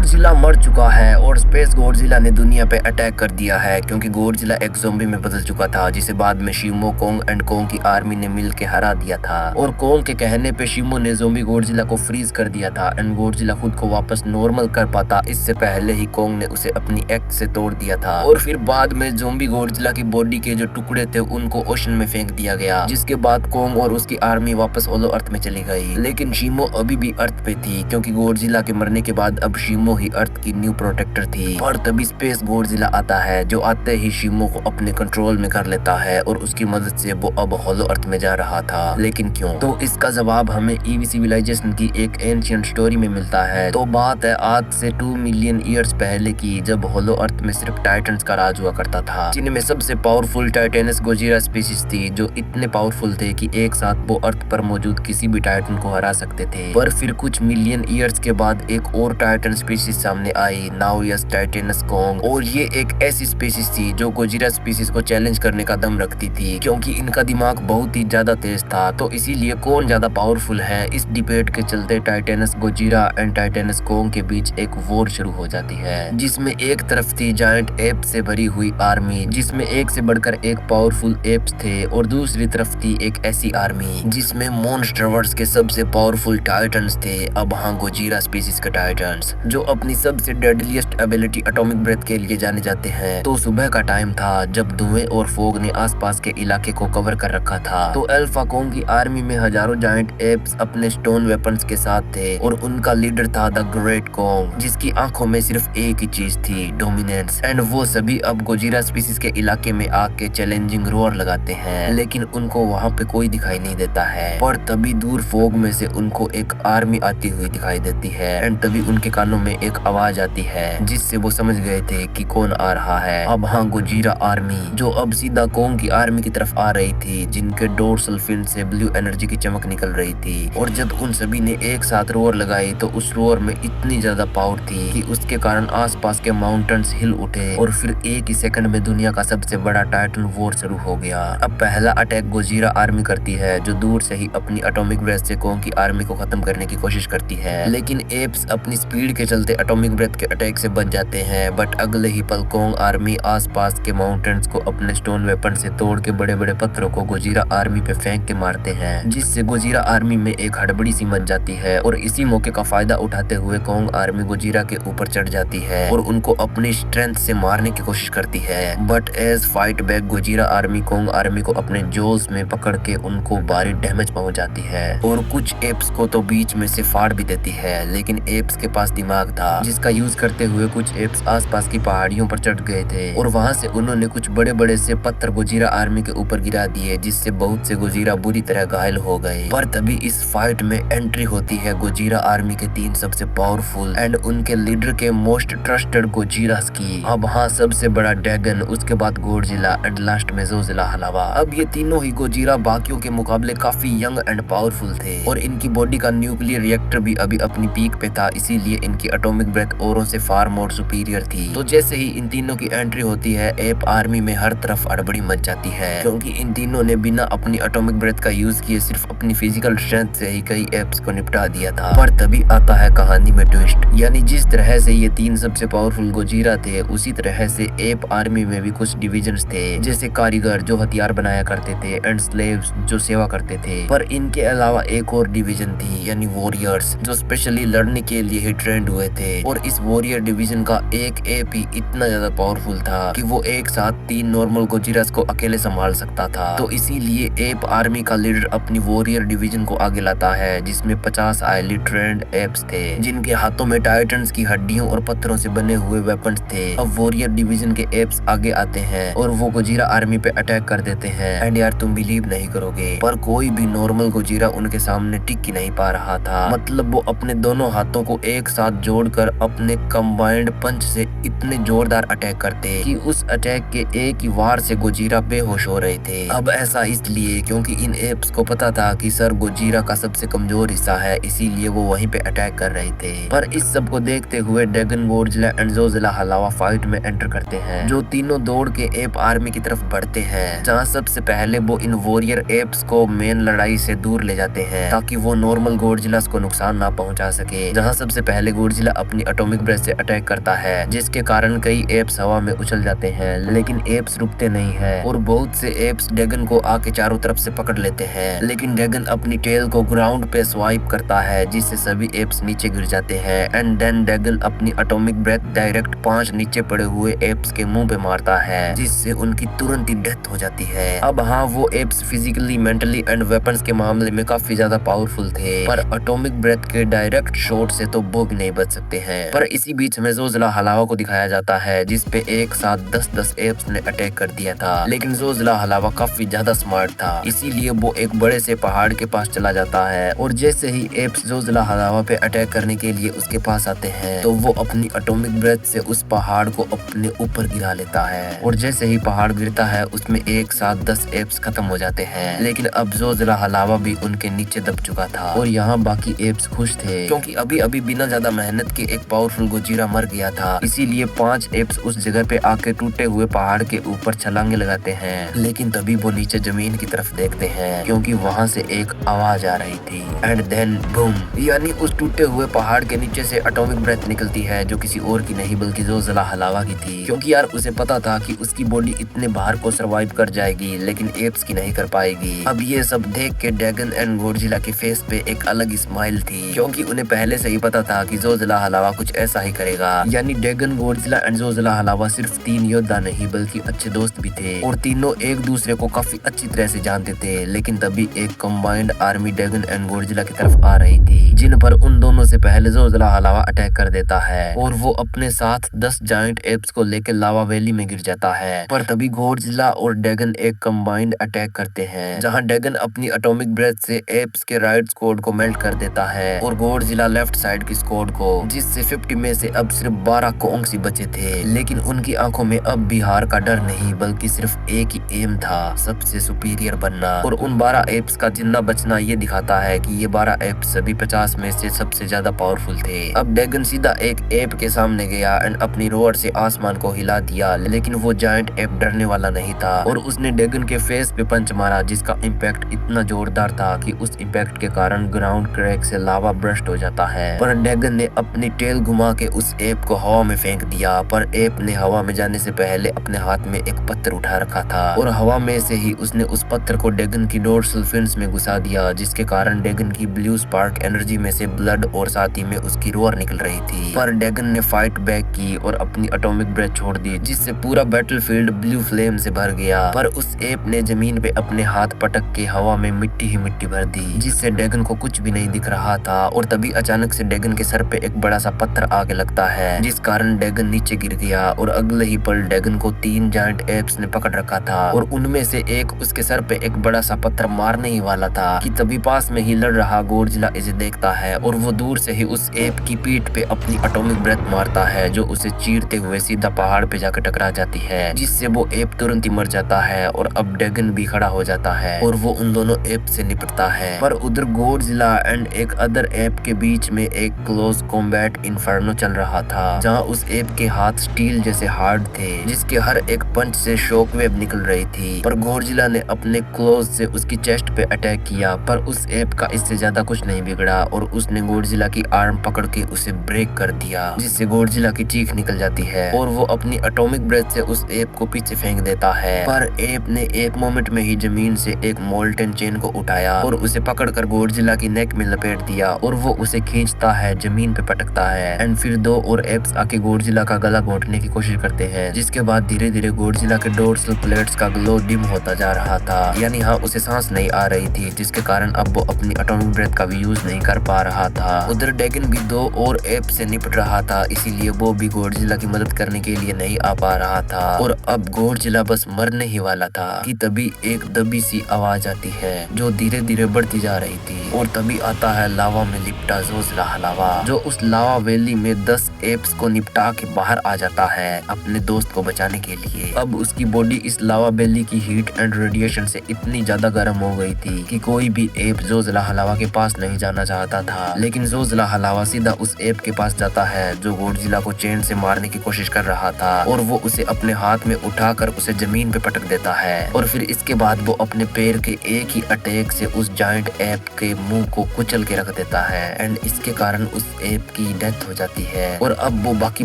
Godzilla मर चुका है और स्पेस गॉडजिला ने दुनिया पे अटैक कर दिया है क्योंकि गॉडजिला एक ज़ॉम्बी में बदल चुका था जिसे बाद में शिमो, कोंग एंड कोंग की आर्मी ने मिल के हरा दिया था। और कोंग के कहने पे शिमो ने ज़ॉम्बी गॉडजिला को फ्रीज कर दिया था एंड गॉडजिला खुद को वापस नॉर्मल कर पाता इससे पहले ही कोंग ने उसे अपनी एक्स से तोड़ दिया था। और फिर बाद में ज़ॉम्बी गॉडजिला की बॉडी के जो टुकड़े थे उनको ओशन में फेंक दिया गया, जिसके बाद कोंग और उसकी आर्मी वापस होलो अर्थ में चली गई। लेकिन शिमो अभी भी अर्थ पे थी क्योंकि गॉडजिला के मरने के बाद अब शिमो ही अर्थ की न्यू प्रोटेक्टर थी। और तभी स्पेस गॉडजिला आता है जो आते ही शिमो को अपने कंट्रोल में कर लेता है और उसकी मदद से वो अब होलो अर्थ में जा रहा था। लेकिन क्यों? तो इसका जवाब हमें ईवी सिविलाइजेशन की एक एंशिएंट स्टोरी में मिलता है। तो बात है आज से 2 मिलियन ईयर्स पहले की, जब होलो अर्थ में सिर्फ टाइटन्स का राज हुआ करता था, जिनमें सबसे पावरफुल टाइटेनस गोजिरा स्पीशीज थी जो इतने पावरफुल थे कि एक साथ वो अर्थ पर मौजूद किसी भी टाइटन को हरा सकते थे। पर फिर कुछ मिलियन ईयर्स के बाद एक और टाइटन स्पीशीज सामने आई, नाउयस टाइटेनस कोंग। और ये एक ऐसी स्पीशीज थी जो गोजिरा स्पीशीज को चैलेंज करने का दम रखती थी क्योंकि इनका दिमाग बहुत ही ज्यादा तेज था। तो इसीलिए कौन ज्यादा पावरफुल है, इस डिबेट के चलते टाइटेनस गोजिरा एंड टाइटेनस कोंग के बीच एक वॉर शुरू हो जाती है, जिसमें एक तरफ थी जायंट एप से भरी हुई आर्मी जिसमें एक से बढ़कर एक पावरफुल एप्स थे, और दूसरी तरफ थी एक ऐसी आर्मी जिसमें मॉन्स्टरवर्स के सबसे पावरफुल टाइटन्स थे। अब हाँ, गोजिरा स्पीशीज के टाइटन्स जो अपनी सबसे डेडलीस्ट एबिलिटी एटॉमिक ब्रेथ के लिए जाने जाते हैं। तो सुबह का टाइम था जब धुएं और फोग ने आसपास के इलाके को कवर कर रखा था। तो अल्फा कोंग की आर्मी में हजारों जायंट एप्स अपने स्टोन वेपन्स के साथ थे और उनका लीडर था द ग्रेट कोंग, जिसकी आंखों में सिर्फ एक ही चीज थी, डोमिनेंस। एंड वो सभी अब गोजिरा स्पीशीज के इलाके में आके चैलेंजिंग रोर लगाते हैं, लेकिन उनको वहाँ पे कोई दिखाई नहीं देता है। पर तभी दूर फोग में से उनको एक आर्मी आती हुई दिखाई देती है एंड तभी उनके कानों में एक आवाज आती है जिससे वो समझ गए थे कि कौन आ रहा है। अब हाँ, गोजिरा आर्मी जो अब सीधा कोंग की आर्मी की तरफ आ रही थी, जिनके डोर्सल फिन से ब्लू एनर्जी की चमक निकल रही थी। और जब उन सभी ने एक साथ रोर लगाई तो उस रोर में इतनी ज्यादा पावर थी कि उसके कारण आसपास के माउंटेन्स हिल उठे और फिर एक ही सेकंड में दुनिया का सबसे बड़ा टाइटन वॉर शुरू हो गया। अब पहला अटैक गोजिरा आर्मी करती है जो दूर से ही अपनी एटॉमिक ब्रेथ से कोंग की आर्मी को खत्म करने की कोशिश करती है, लेकिन एप्स अपनी स्पीड के चलते एटॉमिक ब्रेथ के अटैक से बच जाते हैं। बट अगले ही पल कोंग आर्मी आसपास के माउंटेन्स को अपने स्टोन वेपन से तोड़ के बड़े बड़े पत्थरों को गोजिरा आर्मी पे फेंक के मारते हैं, जिससे गोजिरा आर्मी में एक हड़बड़ी सी मच जाती है। और इसी मौके का फायदा उठाते हुए कोंग आर्मी गोजिरा के ऊपर चढ़ जाती है और उनको अपनी स्ट्रेंथ से मारने की कोशिश करती है। But as fight back Godzilla army Kong army को अपने जोल्स में पकड़ के उनको भारी डैमेज पहुंचाती है और कुछ एप्स को तो बीच में से फाड़ भी देती है। लेकिन एप्स के पास दिमाग था जिसका यूज करते हुए कुछ एप्स आसपास की पहाड़ियों पर चढ़ गए थे और वहां से उन्होंने कुछ बड़े बड़े से पत्थर गोजिरा आर्मी के ऊपर गिरा दिए, जिससे बहुत से गोजिरा बुरी तरह घायल हो गए। पर तभी इस फाइट में एंट्री होती है गोजिरा आर्मी के 3 सबसे पावरफुल एंड उनके लीडर के मोस्ट ट्रस्टेड गोजिरास की। अब हाँ, सबसे बड़ा ड्रैगन, उसके बाद गॉडजिला एंड लास्ट में ज़ोज़िला हलावा। अब ये तीनों ही गोजिरा बाकियों के मुकाबले काफी यंग एंड पावरफुल थे और इनकी बॉडी का न्यूक्लियर रिएक्टर भी अभी अपनी पीक पे था, इसीलिए इनकी एटॉमिक ब्रेथ औरों से फार मोर सुपीरियर थी। तो जैसे ही इन तीनों की एंट्री होती है, एप आर्मी में हर तरफ हड़बड़ी मच जाती है क्योंकि इन तीनों ने बिना अपनी एटॉमिक ब्रेथ का यूज किए सिर्फ अपनी फिजिकल स्ट्रेंथ से ही कई एप्स को निपटा दिया था। पर तभी आता है कहानी में ट्विस्ट, यानी जिस तरह से ये 3 सबसे पावरफुल गोजिरा थे, उसी तरह से एप आर्मी में भी कुछ डिविजन्स थे, जैसे कारीगर जो हथियार बनाया करते थे एंड स्लेव्स जो सेवा करते थे। पर इनके अलावा एक और डिवीजन थी, यानी वॉरियर्स, जो स्पेशली लड़ने के लिए ही ट्रेंड हुए थे। और इस वॉरियर डिवीजन का एक एप ही इतना ज्यादा पावरफुल था कि वो एक साथ 3 नॉर्मल गोजिरास को अकेले संभाल सकता था। तो इसीलिए एप आर्मी का लीडर अपनी वॉरियर डिवीजन को आगे लाता है, जिसमें 50 हाईली ट्रेंड एप्स थे जिनके हाथों में टाइटन्स की हड्डियों और पत्थरों से बने हुए वेपन्स थे। अब वॉरियर डिवीजन के एप्स आगे आते हैं और वो गोजिरा आर्मी पे अटैक कर देते हैं। एंड यार, तुम बिलीव नहीं करोगे, पर कोई भी नॉर्मल गोजिरा उनके सामने टिक ही नहीं पा रहा था। मतलब वो अपने दोनों हाथों को एक साथ जोड़कर अपने कंबाइंड पंच से इतने जोरदार अटैक करते कि उस अटैक के एक ही वार से गोजिरा बेहोश हो रहे थे। अब ऐसा इसलिए क्योंकि इन एप्स को पता था कि सर गोजिरा का सबसे कमजोर हिस्सा है, इसीलिए वो वहीं पे अटैक कर रहे थे। पर इस सब को देखते हुए dragon, Godzilla and Zojila Halawa fight में एंटर करते हैं, जो तीनों दौड़ के एप आर्मी की तरफ बढ़ते हैं, जहाँ सबसे पहले वो इन वॉरियर एप्स को मेन लड़ाई से दूर ले जाते हैं ताकि वो नॉर्मल गॉडजिलास को नुकसान ना पहुंचा सके। जहाँ सबसे पहले गॉडजिला अपनी एटॉमिक ब्रेथ से अटैक करता है, जिसके कारण कई एप्स हवा में उछल जाते हैं, लेकिन एप्स रुकते नहीं है और बहुत से एप्स ड्रैगन को आके चारों तरफ से पकड़ लेते हैं। लेकिन ड्रैगन अपनी टेल को ग्राउंड पे स्वाइप करता है, जिससे सभी एप्स नीचे गिर जाते हैं। एंड देन ड्रैगन अपनी एटॉमिक ब्रेथ डायरेक्ट 5 नीचे पड़े हुए एप्स के मुंह पे मारता है, जिससे उनकी तुरंत ही डेथ हो जाती है। अब हाँ, वो apps physically, mentally and weapons के मामले में काफी ज्यादा पावरफुल थे, पर एटॉमिक ब्रेथ के डायरेक्ट शॉट से तो वो भी नहीं बच सकते हैं। पर इसी बीच में ज़ोज़िला हलावा को दिखाया जाता है, जिसपे एक साथ 10-10 एप्स ने अटैक कर दिया था। लेकिन ज़ोज़िला हलावा काफी ज्यादा स्मार्ट था, इसीलिए वो एक बड़े से पहाड़ के पास चला जाता है और जैसे ही एप्स ज़ोज़िला हलावा पे अटैक करने के लिए उसके पास आते हैं, तो वो अपनी एटॉमिक ब्रेथ से उस पहाड़ को अपने ऊपर गिरा लेता है और जैसे ही पहाड़ गिरता है उसमें एक साथ 10 एप्स खत्म हो जाते हैं। लेकिन अब ज़ोज़िला हलावा भी उनके नीचे दब चुका था और यहाँ बाकी एप्स खुश थे, क्योंकि अभी अभी बिना ज्यादा मेहनत के एक पावरफुल गोजीरा मर गया था। इसीलिए 5 एप्स उस जगह पे आके टूटे हुए पहाड़ के ऊपर छलांगे लगाते हैं। लेकिन तभी वो नीचे जमीन की तरफ देखते हैं, क्योंकि वहाँ से एक आवाज आ रही थी। एंड देन बूम, यानी उस टूटे हुए पहाड़ के नीचे से एटॉमिक ब्रेथ निकलती है, जो किसी और की नहीं बल्कि ज़ोज़िला हलावा की थी। क्योंकि यार उसे पता था कि उसकी बॉडी इतने बाहर को सरवाइव कर जाएगी, लेकिन एप्स की नहीं कर पाएगी। अब ये सब देख के ड्रैगन एंड गॉडजिला के फेस पे एक अलग ही स्माइल थी, क्योंकि उन्हें पहले से ही पता था कि ज़ोज़िला हलावा कुछ ऐसा ही करेगा। यानी ड्रैगन, गॉडजिला एंड ज़ोज़िला हलावा सिर्फ 3 योद्धा नहीं बल्कि अच्छे दोस्त भी थे और तीनों एक दूसरे को काफी अच्छी तरह से जानते थे। लेकिन तभी एक combined army dragon and Godzilla की तरफ आ रही थी, जिन पर उन दोनों से पहले ज़ोज़िला हलावा अटैक कर देता है और वो अपने साथ 10 जायंट एप्स को लेकर लावा वैली में गिर जाता है। पर तभी गॉडजिला और ड्रैगन एक कंबाइंड अटैक करते हैं, जहां ड्रैगन अपनी एटॉमिक ब्रेथ से एप्स के राइट स्क्वाड को मेल्ट कर देता है और गॉडजिला लेफ्ट साइड की स्क्वाड को, जिससे 50 में से अब सिर्फ 12 कोंग्स ही बचे थे। लेकिन उनकी आंखों में अब भी हार का डर नहीं बल्कि सिर्फ एक ही एम था, सबसे सुपीरियर बनना। और उन 12 एप्स का जिंदा बचना ये दिखाता है कि ये 12 एप्स सभी 50 में से सबसे ज्यादा पावरफुल थे। अब ड्रैगन सीधा एक एप के सामने गया एंड अपनी रोअर से आसमान को हिला दिया, लेकिन वो जायंट एप डरने वाला नहीं था और उसने ड्रैगन के फेस पे पंच मारा, जिसका इम्पैक्ट इतना जोरदार था कि उस इम्पैक्ट के कारण ग्राउंड क्रैक से लावा ब्रस्ट हो जाता है। पर ड्रैगन ने अपनी टेल घुमा के उस एप को हवा में फेंक दिया, पर एप ने हवा में जाने से पहले अपने हाथ में एक पत्थर उठा रखा था और हवा में से ही उसने उस पत्थर को ड्रैगन की डोर्सल फिन्स में घुसा दिया, जिसके कारण ड्रैगन की ब्लू स्पार्क एनर्जी में से ब्लड और साथ ही में उसकी रोअर निकल रही थी। पर ड्रैगन ने फाइट बैक की और अपनी एटॉमिक ब्रेथ छोड़ दी, जिससे पूरा बैटलफील्ड ब्लू फ्लेम से भर गया। पर उस एप ने जमीन पे अपने हाथ पटक के हवा में मिट्टी ही मिट्टी भर दी, जिससे ड्रैगन को कुछ भी नहीं दिख रहा था। और तभी अचानक से ड्रैगन के सर पे एक बड़ा सा पत्थर आके लगता है, जिस कारण ड्रैगन नीचे गिर गया और अगले ही पल ड्रैगन को 3 जायंट एप्स ने पकड़ रखा था और उनमें से एक उसके सर पे एक बड़ा सा पत्थर मारने ही वाला था कि तभी पास में ही लड़ रहा गॉडजिला इसे देखता है और वो दूर से ही उस एप की पीठ पे अपनी एटॉमिक ब्रेथ मारता है, जो उसे चीरते हुए सीधा पहाड़ पे जाकर टकरा जाती है, जिससे वो एप तुरंत ही मर जाता है और अब ड्रैगन भी खड़ा हो जाता है और वो उन दोनों एप से निपटता है। पर उधर गॉडजिला एंड एक अदर एप के बीच में एक क्लोज कॉम्बैट इन्फर्नो चल रहा था, जहां उस एप के हाथ स्टील जैसे हार्ड थे, जिसके हर एक पंच से शॉकवेव निकल रही थी। पर गॉडजिला ने अपने क्लोज से उसकी चेस्ट पे अटैक किया, पर उस एप का इससे ज्यादा कुछ नहीं बिगड़ा और उसने गॉडजिला की आर्म पकड़ के उसे ब्रेक कर दिया, जिससे गॉडजिला की चीख निकल जाती है और वो अपनी एटॉमिक ब्रेथ से उस एप को पीछे फेंक देता है। पर एप ने एक मोमेंट में ही जमीन से एक मोल्टन चेन को उठाया और उसे पकड़कर गॉडजिला की नेक में लपेट दिया और वो उसे खींचता है, जमीन पे पटकता है एंड फिर 2 और एप्स आके गॉडजिला का गला घोंटने की कोशिश करते हैं, जिसके बाद धीरे धीरे गॉडजिला के डोर्सल प्लेट्स का ग्लो डिम होता जा रहा था, यानी हाँ उसे सांस नहीं आ रही थी, जिसके कारण अब वो अपनी एटॉमिक ब्रेथ का भी यूज नहीं कर पा रहा था। उधर ड्रैगन भी 2 और एप से निपट रहा था, इसीलिए वो भी गॉडजिला की मदद करने के लिए नहीं आ पा रहा था और अब गॉडजिला बस मरने ही वाला था कि तभी एक दबी सी आवाज आती है जो धीरे धीरे बढ़ती जा रही थी और तभी आता है लावा में लिपटा ज़ोज़िला हलावा, जो उस लावा वैली में 10 एप्स को निपटा के बाहर आ जाता है अपने दोस्त को बचाने के लिए। अब उसकी बॉडी इस लावा वैली की हीट एंड रेडिएशन से इतनी ज्यादा गर्म हो गई थी कि कोई भी एप ज़ोज़िला हलावा के पास नहीं जाना चाहता था, लेकिन ज़ोज़िला हलावा सीधा उस एप के पास जाता है जो गॉडजिला को चेन से मारने की कोशिश कर रहा था और वो उसे अपने हाथ में उठाकर उसे जमीन पे पटक देता है और फिर इसके बाद वो अपने पैर के एक ही अटैक से उस जायंट एप के मुंह को कुचल के रख देता है एंड इसके कारण उस एप की की डेथ हो जाती है और अब वो बाकी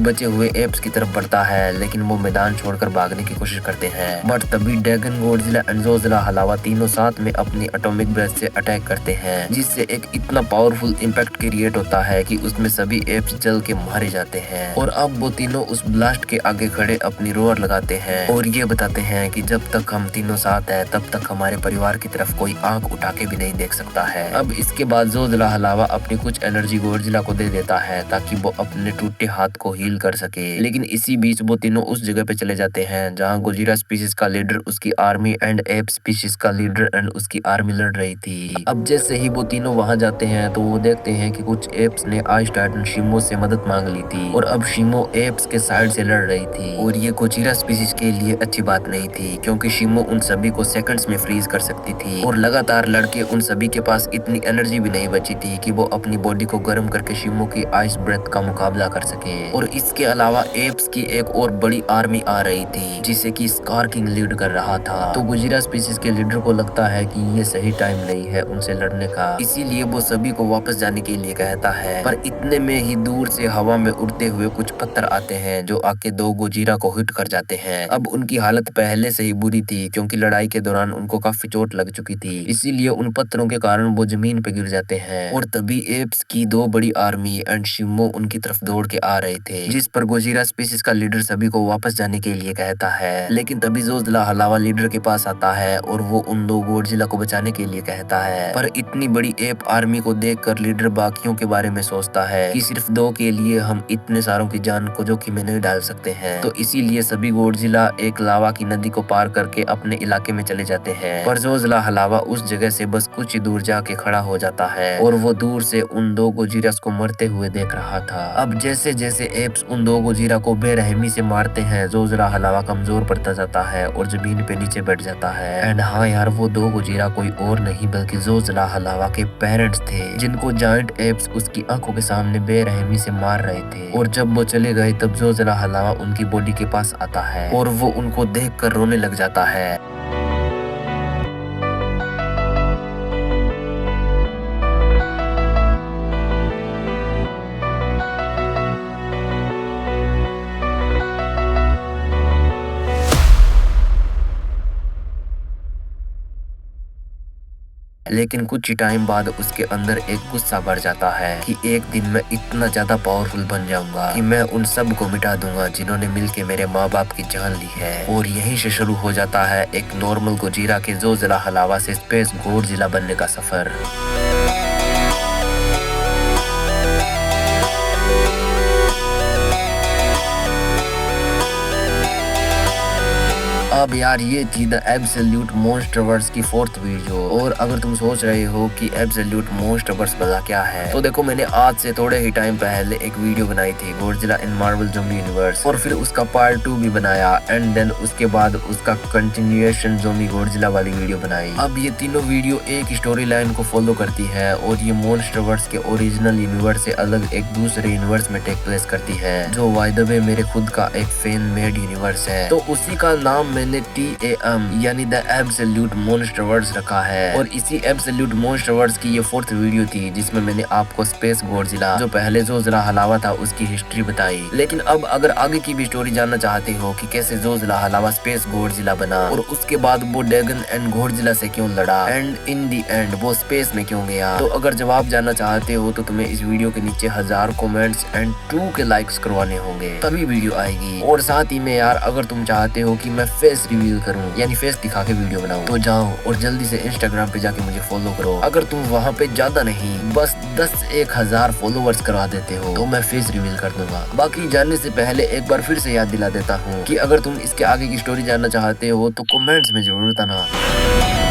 बचे हुए एप्स की तरफ बढ़ता है, लेकिन वो मैदान छोड़कर भागने की कोशिश करते हैं। बट तभी ड्रैगन, गॉडजिला एंड जोजिला हलावा तीनों साथ में अपनी एटॉमिक ब्रेथ से अटैक करते हैं, जिससे एक इतना पावरफुल इम्पैक्ट क्रिएट होता है कि उसमें सभी एप्स जल के मारे जाते हैं। और अब वो तीनों उस ब्लास्ट के आगे खड़े अपनी रोअर लगाते हैं और ये बताते हैं कि जब तक हम तीनों साथ हैं तब तक हमारे परिवार की तरफ कोई आंख उठा के भी नहीं देख सकता है। अब इसके बाद जोजिला हलावा अपनी कुछ एनर्जी गॉडजिला को दे देता है ताकि वो अपने टूटे हाथ को हील कर सके। लेकिन इसी बीच वो तीनों उस जगह पे चले जाते हैं जहाँ गोजिरा स्पीशीज का लीडर, उसकी आर्मी एंड एप स्पीशीज का लीडर एंड उसकी आर्मी लड़ रही थी। अब जैसे ही वो तीनों वहां जाते हैं तो वो देखते हैं कि कुछ एप्स ने आइस टाइटन शिमो से मदद मांग ली थी और अब शिमो एप्स के साइड से लड़ रही थी। और ये गोजिरा स्पीशीज के लिए अच्छी बात नहीं थी क्योंकि शिमो उन सभी को सेकंड्स में फ्रीज कर सकती थी और लगातार लड़के उन सभी के पास इतनी एनर्जी भी नहीं बची थी कि वो अपनी बॉडी को गर्म करके शिमो की आइस ब्रेथ का मुकाबला कर सके। और इसके अलावा एप्स की एक और बड़ी आर्मी आ रही थी जिसे कि स्कार किंग लीड कर रहा था। तो गोजिरा स्पीशीज के लीडर को लगता है कि ये सही टाइम नहीं है उनसे लड़ने का, इसीलिए वो सभी को वापस जाने के लिए कहता है। पर इतने में ही दूर से हवा में उड़ते हुए कुछ पत्थर आते हैं जो आके दो गोजिरा को हिट कर जाते हैं। अब उनकी हालत पहले से ही बुरी थी क्योंकि लड़ाई के दौरान उनको काफी चोट लग चुकी थी, इसीलिए उन पत्थरों के कारण वो जमीन पे गिर जाते हैं। और तभी एप्स की दो बड़ी आर्मी एंड शिमो उनकी तरफ दौड़ के आ रहे थे, जिस पर गोजिरा स्पीशीज का लीडर सभी को वापस जाने के लिए कहता है। लेकिन तभी जोजिला हलावा लीडर के पास आता है और वो उन दो गॉडजिला को बचाने के लिए कहता है। पर इतनी बड़ी एप आर्मी को देखकर लीडर बाकियों के बारे में सोचता है कि सिर्फ दो के लिए हम इतने सारों की जान को जोखिम में नहीं डाल सकते हैं। तो इसीलिए सभी गॉडजिला एक लावा की नदी को पार करके अपने इलाके में चले जाते हैं। पर जोजिला हलावा उस जगह से बस कुछ ही दूर जाके खड़ा हो जाता है और वो दूर से उन दो गोजिरास को मरते हुए देख रहा था। अब जैसे जैसे एप्स उन दो गोजिरा को बेरहमी से मारते हैं, जोजिला हलावा कमजोर पड़ता जाता है और जमीन पे नीचे बैठ जाता है। एंड हाँ यार, वो दो गोजिरा कोई और नहीं बल्कि जोजिला हलावा के पेरेंट्स थे, जिनको जायंट एप्स उसकी आंखों के सामने बेरहमी से मार रहे थे। और जब वो चले गए तब जोजिला हलावा उनकी बॉडी के पास आता है और वो उनको देखकर रोने लग जाता है। लेकिन कुछ ही टाइम बाद उसके अंदर एक गुस्सा बढ़ जाता है कि एक दिन मैं इतना ज्यादा पावरफुल बन जाऊंगा कि मैं उन सब को मिटा दूंगा जिन्होंने मिलके मेरे माँ बाप की जान ली है। और यहीं से शुरू हो जाता है एक नॉर्मल गोजिरा के जोजिला हलावा से स्पेस गॉडजिला बनने का सफर। अब यार ये थी द एब्सोल्यूट मॉन्स्टरवर्स की 4th वीडियो। और अगर तुम सोच रहे हो कि एब्सोल्यूट मॉन्स्टरवर्स भला क्या है, तो देखो मैंने आज से थोड़े ही टाइम पहले एक वीडियो बनाई थी गॉडजिला इन मार्वल ज़ॉम्बी यूनिवर्स, और फिर उसका पार्ट 2 भी बनाया एंड देन उसके बाद उसका कंटिन्यूएशन ज़ॉम्बी गॉडजिला वाली वीडियो बनाई। अब ये तीनों वीडियो एक स्टोरी लाइन को फॉलो करती है और ये मॉन्स्टरवर्स के ओरिजिनल यूनिवर्स से अलग एक दूसरे यूनिवर्स में टेक प्लेस करती है, जो बाय द वे मेरे खुद का एक फैन मेड यूनिवर्स है। तो उसी का नाम मैंने TAM यानी द एब्सोल्यूट मॉन्स्टरवर्स रखा है। और इसी एब्सोल्यूट मॉन्स्टरवर्स की ये 4th वीडियो थी जिसमें मैंने आपको स्पेस गॉडजिला, जो पहले जोजिला हलावा था, उसकी हिस्ट्री बताई। लेकिन अब अगर आगे की भी स्टोरी जानना चाहते हो कि कैसे जोजिला हलावा स्पेस गॉडजिला बना और उसके बाद वो ड्रैगन एंड गॉडजिला से क्यों लड़ा एंड इन दी एंड वो स्पेस में क्यों गया, तो अगर जवाब जानना चाहते हो तो तुम्हें इस वीडियो के नीचे 1000 कमेंट्स एंड 2 के लाइक्स करवाने होंगे, तभी वीडियो आएगी। और साथ ही में यार, अगर तुम चाहते हो कि मैं फेस रिवील करूं यानी फेस दिखा के वीडियो बनाऊं, तो जाओ और जल्दी से इंस्टाग्राम पे जाके मुझे फॉलो करो। अगर तुम वहां पे ज्यादा नहीं बस 10-1000 फॉलोवर्स करवा देते हो तो मैं फेस रिवील कर दूंगा। बाकी जानने से पहले एक बार फिर से याद दिला देता हूँ कि अगर तुम इसके आगे की स्टोरी जानना चाहते हो तो कमेंट्स में जरूर बताना।